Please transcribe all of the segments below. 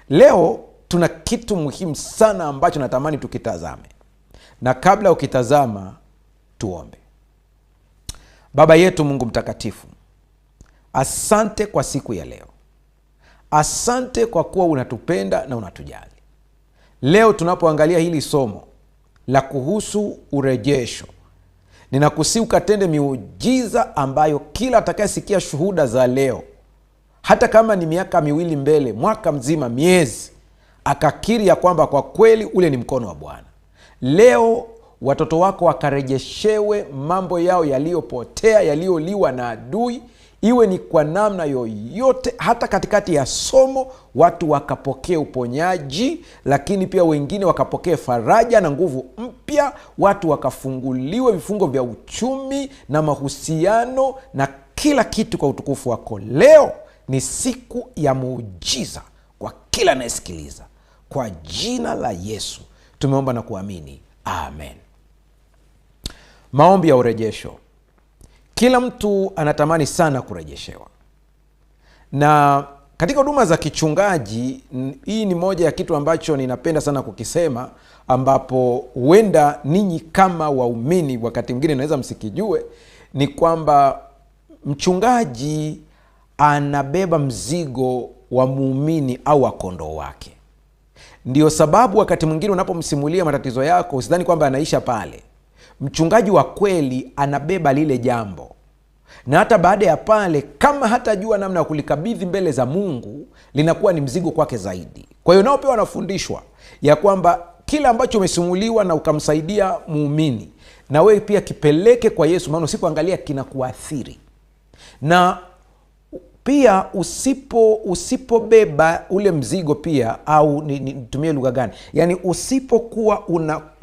Leo tuna kitu muhimu sana ambacho natamani tukitazame, na kabla ukitazama tuombe. Baba yetu Mungu mtakatifu, asante kwa siku ya leo. Asante kwa kuwa unatupenda na unatujali. Leo tunapoangalia hili somo la kuhusu urejesho, ninakusihi ukatende miujiza ambayo kila atakayesikia shuhuda za leo, hata kama ni miaka miwili mbele, mwaka mzima, miezi, akakiri ya kwamba kwa kweli ule ni mkono wa Bwana. Leo watoto wako wakarejeshewe mambo yao yaliyopotea, yaliyoliwa na adui, iwe ni kwa namna yoyote. Hata katikati ya somo watu wakapokea uponyaji, lakini pia wengine wakapokea faraja na nguvu mpya. Watu wakafunguliwe vifungo vya uchumi na mahusiano na kila kitu kwa utukufu wako. Leo ni siku ya muujiza kwa kila anayesikiliza. Kwa jina la Yesu tumeomba na kuamini, amen. Maombi ya urejesho. Kila mtu anatamani sana kurejeshewa, na katika huduma za kichungaji hii ni moja ya kitu ambacho ninapenda sana kukisema, ambapo huenda ninyi kama waumini wakati mwingine naweza msikijue, ni kwamba mchungaji anabeba mzigo wa muumini au wa kondoo wake. Ndio sababu wakati mwingine unapomsimulia matatizo yako, usidhani kwamba anaisha pale. Mchungaji wa kweli anabeba lile jambo, na hata baada ya pale, kama hatajua namna ya kulikabidhi mbele za Mungu, linakuwa ni mzigo kwake zaidi. Kwa hiyo nao pia wanafundishwa ya kwamba kila ambacho umesimuliwa na ukamsaidia muumini, na wewe pia kipeleke kwa Yesu, maana usipoangalia kinakuathiri. Na pia usipobeba ule mzigo pia, au nitumie lugha gani, yani usipokuwa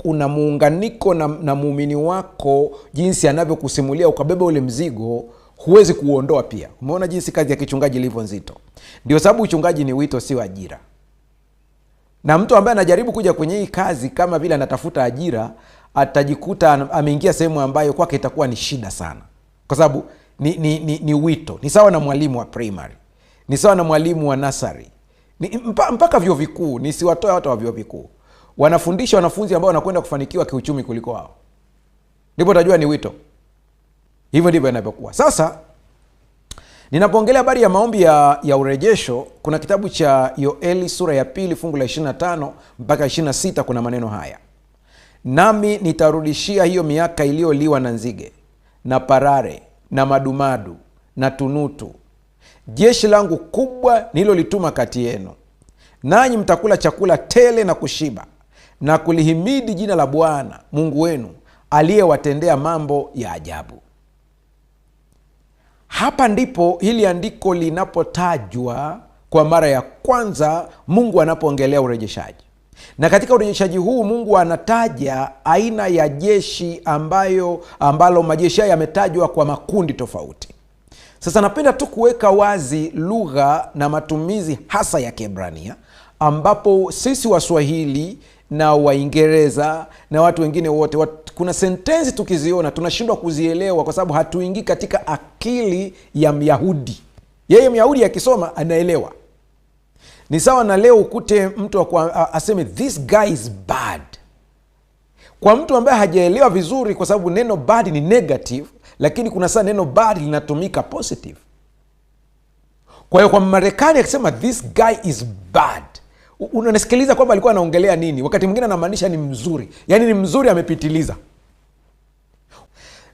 una muunganiko na muumini wako jinsi anavyokusimulia, ukabeba ule mzigo, huwezi kuondoa pia. Umeona jinsi kazi ya kichungaji ilivyo nzito. Ndio sababu uchungaji ni wito, sio ajira. Na mtu ambaye anajaribu kuja kwenye hii kazi kama vile anatafuta ajira, atajikuta ameingia sehemu ambayo kwake itakuwa ni shida sana, kwa sababu ni wito. Ni sawa na mwalimu wa primary, ni sawa na mwalimu wa nursery, mpaka vyuo vikuu. Nisiwatoe watu wa vyuo vikuu, wanafundisha wanafunzi ambao wanakwenda kufanikiwa kiuchumi kuliko wao. Ndipo utajua ni wito. Hivyo ndivyo inavyokuwa. Sasa ninapoongelea habari ya maombi ya urejesho, kuna kitabu cha Yoeli sura ya 2 fungu la 25 mpaka 26. Kuna maneno haya: nami nitarudishia hiyo miaka iliyoliwa na nzige na parare na madumadu na tunutu, jeshi langu kubwa nililolituma kati yenu, nanyi mtakula chakula tele na kushiba na kulihimidi jina la Bwana Mungu wenu aliyewatendea mambo ya ajabu. Hapa ndipo hili andiko linapotajwa kwa mara ya kwanza, Mungu anapoongelea urejeshaji. Na katika urejeshaji huu Mungu anataja aina ya jeshi ambalo majeshi haya yametajwa kwa makundi tofauti. Sasa napenda tu kuweka wazi lugha na matumizi hasa ya Kiebrania, ambapo sisi Waswahili na Waingereza na watu wengine wote, kuna sentensi tukiziona tunashindwa kuzielewa kwa sababu hatuingii katika akili ya Myahudi. Yeye Myahudi akisoma anaelewa. Ni sawa na leo ukute mtu aseme this guy is bad. Kwa mtu ambaye hajaelewa vizuri, kwa sababu neno bad ni negative, lakini kuna saa neno bad linatumika positive. Kwa hiyo kwa Marekani akisema this guy is bad, unasikiliza kwamba alikuwa anaongelea nini. Wakati mwingine anamaanisha ni mzuri, yani ni mzuri amepitiliza.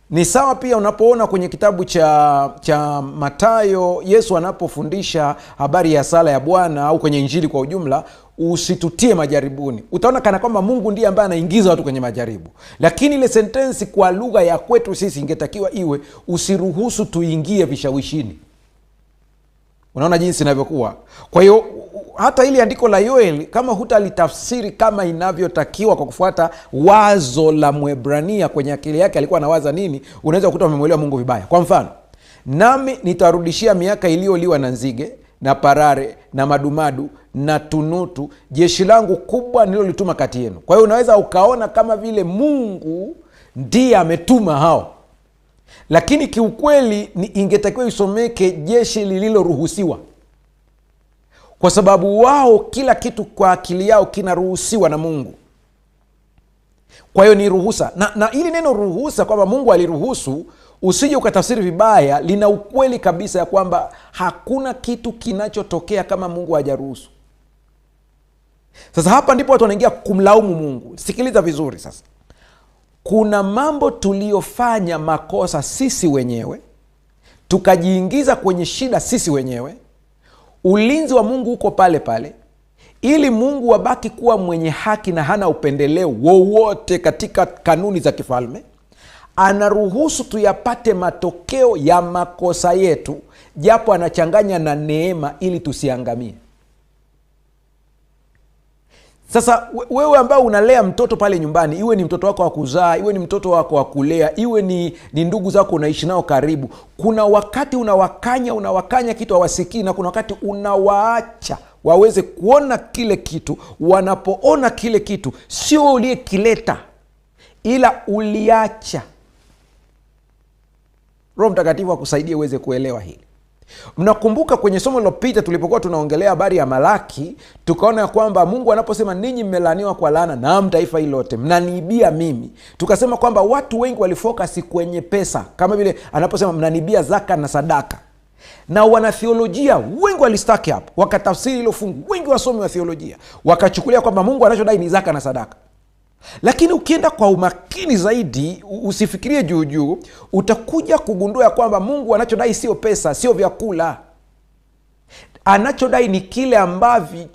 Ni sawa pia unapoona kwenye kitabu cha Mathayo, Yesu anapofundisha habari ya sala ya Bwana, au kwenye Injili kwa ujumla, usitutie majaribuni. Utaona kana kwamba Mungu ndiye ambaye anaingiza watu kwenye majaribu, lakini ile sentensi kwa lugha ya kwetu sisi ingetakiwa iwe usiruhusu tuingie vishawishini. Unaona jinsi inavyokuwa. Kwa hiyo hata ili andiko la Yoeli, kama hutalitafsiri kama inavyotakiwa kwa kufuata wazo la Mwebrania kwenye akili yake alikuwa anawaza nini, unaweza kukuta umemwelewa Mungu vibaya. Kwa mfano, nami nitarudishia miaka iliyoliwa na nzige na parare na madumadu na tunutu, jeshi langu kubwa nililolituma kati yenu. Kwa hiyo unaweza ukaona kama vile Mungu ndiye ametuma hao, lakini kiukweli ingetakiwa isomeke jeshi lililoruhusiwa. kwa sababu wao kila kitu kwa akili yao kinaruhusiwa na Mungu. Kwa hiyo ni ruhusa, na ili neno ruhusa kwamba Mungu aliruhusu, usije ukatafsiri vibaya, lina ukweli kabisa ya kwamba hakuna kitu kinachotokea kama Mungu hajaruhusu. Sasa hapa ndipo watu wanaingia kumlaumu Mungu. Sikiliza vizuri sasa. Kuna mambo tuliyofanya makosa sisi wenyewe, tukajiingiza kwenye shida sisi wenyewe. Ulinzi wa Mungu uko pale pale, ili Mungu wabaki kuwa mwenye haki na hana upendeleo wowote katika kanuni za kifalme. Anaruhusu tuyapate matokeo ya makosa yetu, japo anachanganya na neema ili tusiangamie. Sasa wewe ambao unalea mtoto pale nyumbani, iwe ni mtoto wako wa kuzaa, iwe ni mtoto wako wa kulea, iwe ni ndugu zako unaishi nao karibu, kuna wakati unawakanya kitu hawasikii, na kuna wakati unawaacha waweze kuona kile kitu. Wanapoona kile kitu, sio uliyekileta, ila uliacha. Roho Mtakatifu akusaidia uweze kuelewa hili. Mnakumbuka kwenye somo lililopita tulipokuwa tunaongelea habari ya Malaki, tukaona ya kwamba Mungu anaposema ninyi mmelaaniwa kwa laana, naam taifa hili lote, mnaniibia mimi. Tukasema kwamba watu wengi walifocus kwenye pesa, kama vile anaposema mnaniibia zaka na sadaka. Na wanathiolojia wengi walistaki hapo, wakatafsiri hilo fungu. Wengi wasomi wa theolojia wakachukulia kwamba Mungu anachodai ni zaka na sadaka. Lakini ukienda kwa umakini zaidi, usifikirie juu juu, utakuja kugundua ya kwamba Mungu anachodai sio pesa, sio vyakula. Anachodai ni kile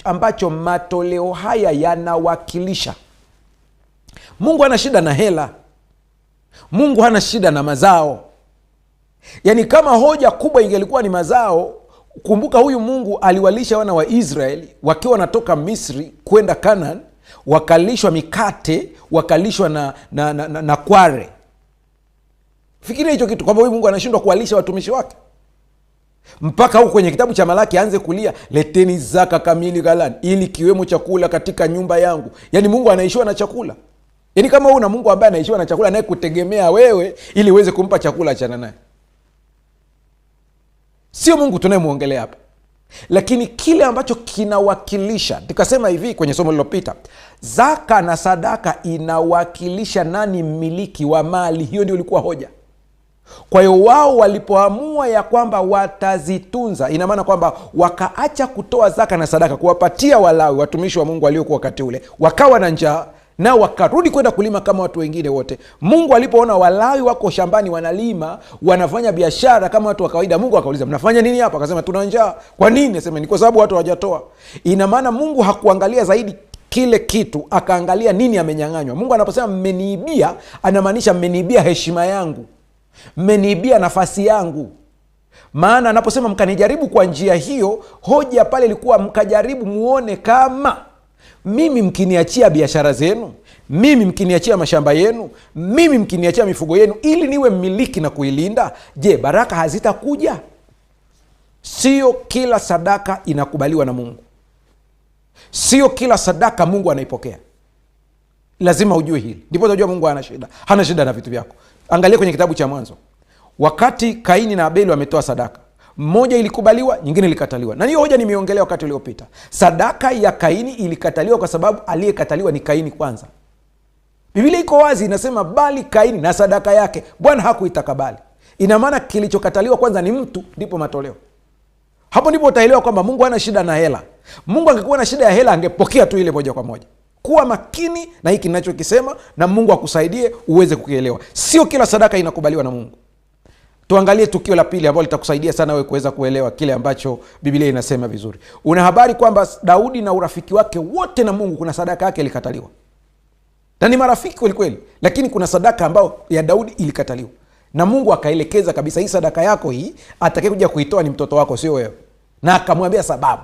ambacho matoleo haya yanawakilisha. Mungu hana shida na hela. Mungu hana shida na mazao. Yaani kama hoja kubwa ingelikuwa ni mazao, kumbuka huyu Mungu aliwalisha wana wa Israeli wakiwa wanatoka Misri kwenda Canaan, wakalishwa mikate, wakalishwa na kware. Fikiria hicho kitu, kwamba huyu Mungu anashindwa kuwalisha watumishi wake. Mpaka huko kwenye kitabu cha Malaki aanze kulia, leteni zaka kamili ghalani, ili kiwemo chakula katika nyumba yangu. Yaani Mungu anaishiwa na chakula. Yaani kama una Mungu ambaye anaishiwa na chakula, naye kutegemea wewe ili uweze kumpa chakula, achana naye. Sio Mungu tunayemuongelea hapa. Lakini kile ambacho kinawakilisha, tukasema hivi kwenye somo lililopita, zaka na sadaka inawakilisha nani mmiliki wa mali. Hiyo ndio ilikuwa hoja. Kwa hiyo wao walipoamua ya kwamba watazitunza, ina maana kwamba wakaacha kutoa zaka na sadaka kuwapatia Walawi, watumishi wa Mungu waliokuwa wakati ule, wakawa na njaa, nao wakarudi kwenda kulima kama watu wengine wote. Mungu alipoona Walawi wako shambani wanalima, wanafanya biashara kama watu wa kawaida, Mungu akauliza, mnafanya nini hapa? Akasema, tuna njaa. Kwa nini? Asema, ni kwa sababu watu hawajatoa. Ina maana Mungu hakuangalia zaidi kile kitu, akaangalia nini amenyang'anywa. Mungu anaposema mmeniibia, anamaanisha mmeniibia heshima yangu, mmeniibia nafasi yangu. Maana anaposema mkanijaribu kwa njia hiyo, hoja pale ilikuwa mkajaribu muone kama mimi mkiniachia biashara zenu, mimi mkiniachia mashamba yenu, mimi mkiniachia mifugo yenu ili niwe mmiliki na kuilinda, je, baraka hazitakuja? Sio kila sadaka inakubaliwa na Mungu. Sio kila sadaka Mungu anaipokea. Lazima ujue hili, ndipo utajua Mungu hana shida na vitu vyako. Angalia kwenye kitabu cha Mwanzo, wakati Kaini na Abeli wametoa sadaka, mmoja ilikubaliwa, nyingine ilikataliwa. Na hiyo hoja nimeongelea wakati uliopita. Sadaka ya Kaini ilikataliwa kwa sababu aliyekataliwa ni Kaini kwanza. Biblia iko wazi, inasema bali Kaini na sadaka yake Bwana hakuitakabali. Ina maana kilichokataliwa kwanza ni mtu, ndipo matoleo. Hapo ndipo utaelewa kwamba Mungu hana shida na hela. Mungu angekuwa na shida ya hela, angepokea tu ile moja kwa moja. Kuwa makini na hiki ninachokisema, na Mungu akusaidie uweze kukielewa. Sio kila sadaka inakubaliwa na Mungu. Tuangalie tukio la pili ambalo litakusaidia sana wewe kuweza kuelewa kile ambacho Biblia inasema vizuri. Una habari kwamba Daudi na urafiki wake wote na Mungu, kuna sadaka yake ilikataliwa. Na ni marafiki kweli kweli, lakini kuna sadaka ambayo ya Daudi ilikataliwa. Na Mungu akaelekeza kabisa, hii sadaka yako hii atakayekuja kuitoa ni mtoto wako, sio wewe. Na akamwambia sababu.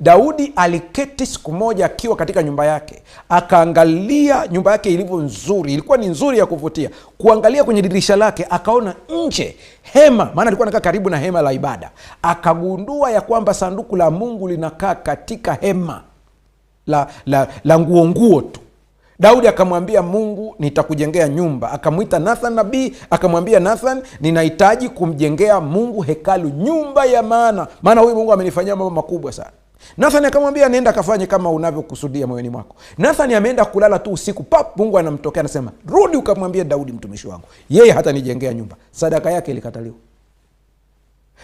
Daudi aliketi siku moja akiwa katika nyumba yake, akaangalia nyumba yake ilivyo nzuri. Ilikuwa ni nzuri ya kuvutia. Kuangalia kwenye dirisha lake, akaona nje hema, maana alikuwa anakaa karibu na hema la ibada. Akagundua ya kwamba sanduku la Mungu linakaa katika hema la nguo tu. Daudi akamwambia Mungu, nitakujengea nyumba. Akamwita Nathan nabii, akamwambia Nathan, ninahitaji kumjengea Mungu hekalu, nyumba ya maana huyu Mungu amenifanyia mambo makubwa sana. Nathani akamwambia, nenda kafanye kama unavyokusudia moyoni mwako. Nathani ameenda kulala tu usiku, pap, Mungu anamtokea anasema, rudi ukamwambia Daudi mtumishi wangu, yeye hata nijengea nyumba. Sadaka yake ilikataliwa.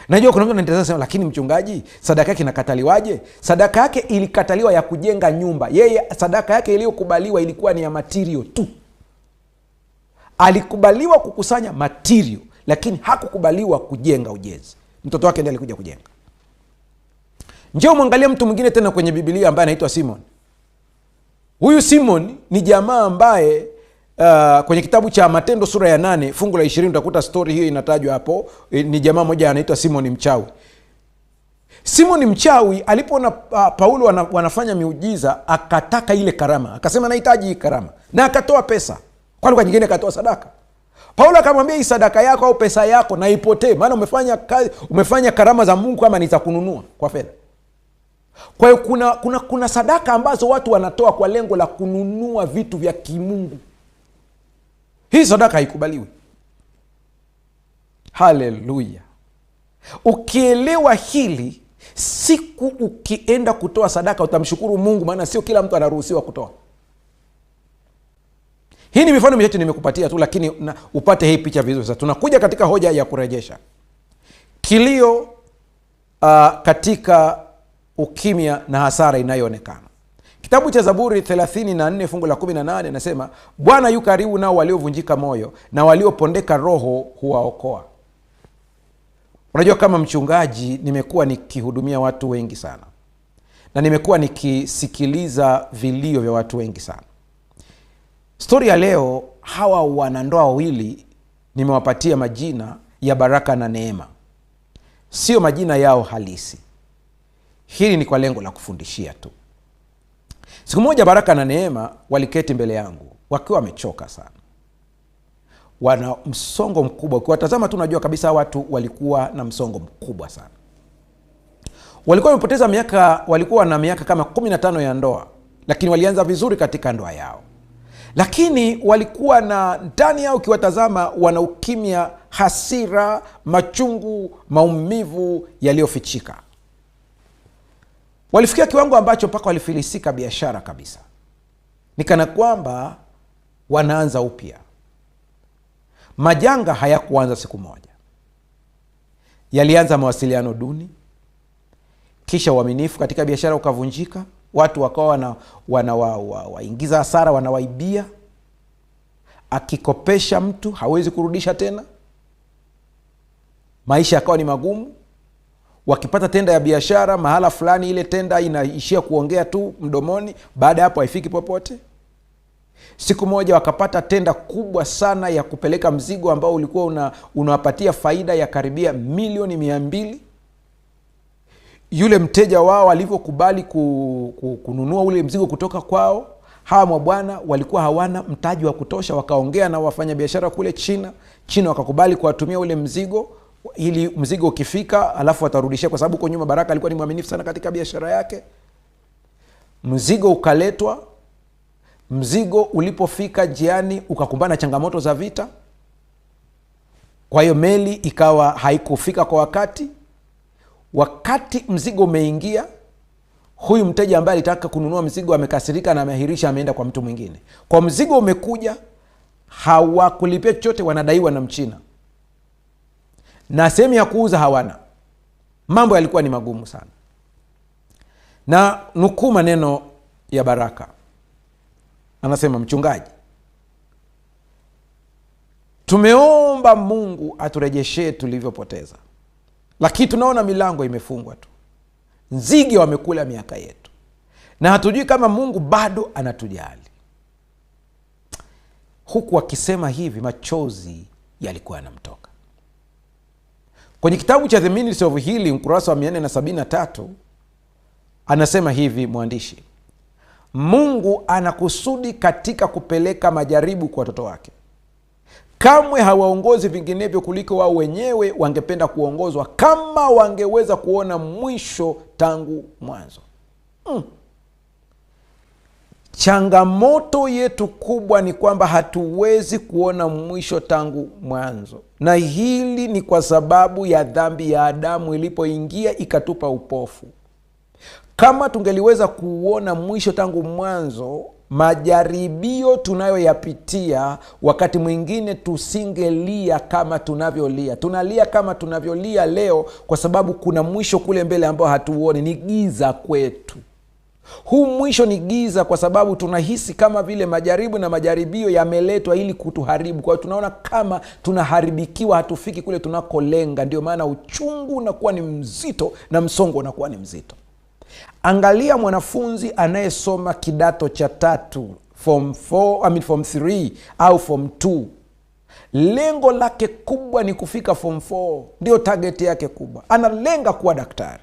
Najua kuna mtu anataka kusema, lakini mchungaji, sadaka yake inakataliwaje? Sadaka yake ilikataliwa ya kujenga nyumba. Yeye sadaka yake iliyokubaliwa ilikuwa ni ya material tu. Alikubaliwa kukusanya material, lakini hakukubaliwa kujenga ujenzi. Mtoto wake ndiye alikuja kujenga. Njoo mwangalie mtu mwingine tena kwenye Biblia ambaye anaitwa Simon. Huyu Simon ni jamaa ambaye kwenye kitabu cha Matendo sura ya 8 fungu la 20 utakuta story hiyo inatajwa hapo. Ni jamaa mmoja anaitwa Simon mchawi. Simon mchawi alipoona Paulo wanafanya miujiza, akataka ile karama. Akasema nahitaji hii karama. Na akatoa pesa. Kwa lugha nyingine akatoa sadaka. Paulo akamwambia, hii sadaka yako au pesa yako na ipotee, maana umefanya karama za Mungu kama ni za kununua kwa fedha. Kwa hiyo kuna sadaka ambazo watu wanatoa kwa lengo la kununua vitu vya kimungu. Hii sadaka haikubaliwi. Haleluya. Ukielewa hili, siku ukienda kutoa sadaka utamshukuru Mungu, maana sio kila mtu anaruhusiwa kutoa. Hii ni mifano michache nimekupatia tu, lakini upate hii picha vizuri. Sasa tunakuja katika hoja ya kurejesha kilio katika ukimya na hasara inayoonekana. Kitabu cha Zaburi 34 fungu la 18 nasema, Bwana yu karibu nao waliovunjika moyo, na waliopondeka roho huwaokoa. Unajua, kama mchungaji nimekuwa nikihudumia watu wengi sana, na nimekuwa nikisikiliza vilio vya watu wengi sana. Stori ya leo, hawa wanandoa wawili nimewapatia majina ya Baraka na Neema. Sio majina yao halisi. Hili ni kwa lengo la kufundishia tu. Siku moja Baraka na Neema waliketi mbele yangu wakiwa wamechoka sana. Wana msongo mkubwa. Ukiwatazama tu unajua kabisa watu walikuwa na msongo mkubwa sana. Walikuwa wamepoteza walikuwa na miaka kama 15 ya ndoa, lakini walianza vizuri katika ndoa yao. Lakini walikuwa na ndani yao, ukiwatazama, wana ukimya, hasira, machungu, maumivu yaliyofichika. Walifikia kiwango ambacho mpaka walifilisika biashara kabisa. Nikana kwamba wanaanza upya. Majanga hayakuanza siku moja. Yalianza mawasiliano duni, kisha uaminifu katika biashara ukavunjika. Watu wakawa waingiza hasara, wanawaibia. Akikopesha mtu hawezi kurudisha tena. Maisha yakawa ni magumu. Wakipata tenda ya biashara mahala fulani, ile tenda inaishia kuongea tu mdomoni, baada hapo haifiki popote. Siku moja wakapata tenda kubwa sana ya kupeleka mzigo ambao ulikuwa unawapatia faida ya karibia milioni 200. Yule mteja wao alivyokubali kununua ule mzigo kutoka kwao, hawa mabwana walikuwa hawana mtaji wa kutosha. Wakaongea na wafanya biashara kule China wakakubali kuwatumia ule mzigo, ili mzigo ukifika alafu watarudishia, kwa sababu kwa nyuma Baraka alikuwa ni mwaminifu sana katika biashara yake. Mzigo ukaletwa. Mzigo ulipofika njiani ukakumbana changamoto za vita. Kwa hiyo meli ikawa haikufika kwa wakati. Wakati mzigo umeingia, huyu mteja ambaye alitaka kununua mzigo amekasirika na ameahirisha, ameenda kwa mtu mwingine. Kwa mzigo umekuja, hawakulipia chochote, wanadaiwa na Mchina. Na sehemu ya kuuza hawana. Mambo yalikuwa ni magumu sana. Na nukuu maneno ya Baraka. Anasema, mchungaji, tumeomba Mungu aturejeshe tulivyopoteza, lakini tunaona milango imefungwa tu. Nzige wamekula miaka yetu, na hatujui kama Mungu bado anatujali. Huku akisema hivi, machozi yalikuwa yanamtoka. Kwenye kitabu cha The Ministry of Healing ukurasa wa 473 anasema hivi mwandishi: Mungu anakusudi katika kupeleka majaribu kwa watoto wake. Kamwe hawaongozi vinginevyo kuliko wao wenyewe wangependa kuongozwa, kama wangeweza kuona mwisho tangu mwanzo. Changamoto yetu kubwa ni kwamba hatuwezi kuona mwisho tangu mwanzo, na hili ni kwa sababu ya dhambi ya Adamu ilipoingia ikatupa upofu. Kama tungeliweza kuuona mwisho tangu mwanzo, majaribio tunayoyapitia wakati mwingine tusingelia kama tunavyolia. Tunalia kama tunavyolia leo kwa sababu kuna mwisho kule mbele ambao hatuuoni. Ni giza kwetu. Huu mwisho ni giza kwa sababu tunahisi kama vile majaribu na majaribio yameletwa ili kutuharibu. Kwa hiyo tunaona kama tunaharibikiwa, hatufiki kule tunakolenga. Ndio maana uchungu unakuwa ni mzito na msongo unakuwa ni mzito. Angalia mwanafunzi anayesoma kidato cha 3, form 3 au form 2. Lengo lake kubwa ni kufika form 4. Ndio target yake kubwa. Analenga kuwa daktari.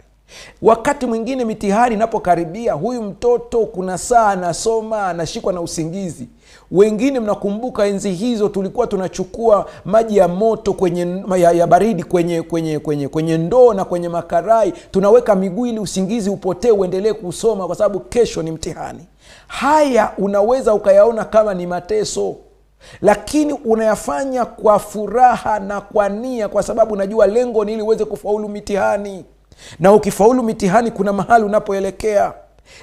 Wakati mwingine mitihani inapokaribia, huyu mtoto kuna saa anasoma, anashikwa na usingizi. Wengine mnakumbuka enzi hizo tulikuwa tunachukua maji ya moto ya baridi kwenye ndoo na kwenye makarai, tunaweka miguu ili usingizi upotee, uendelee kusoma kwa sababu kesho ni mtihani. Haya unaweza ukayaona kama ni mateso, lakini unayafanya kwa furaha na kwa nia, kwa sababu unajua lengo ni ili uweze kufaulu mitihani. Na ukifaulu mitihani kuna mahali unapoelekea.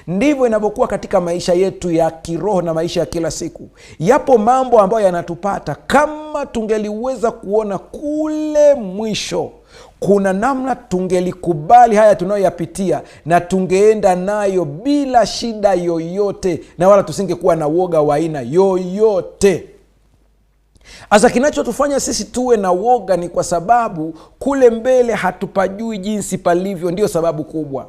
Ndivyo inavyokuwa katika maisha yetu ya kiroho na maisha ya kila siku. Yapo mambo ambayo yanatupata, kama tungeliweza kuona kule mwisho, kuna namna tungelikubali haya tunayoyapitia na tungeenda nayo bila shida yoyote, na wala tusingekuwa na woga wa aina yoyote. Asa kinachotufanya sisi tuwe na woga ni kwa sababu kule mbele hatupajui jinsi palivyo. Ndio sababu kubwa.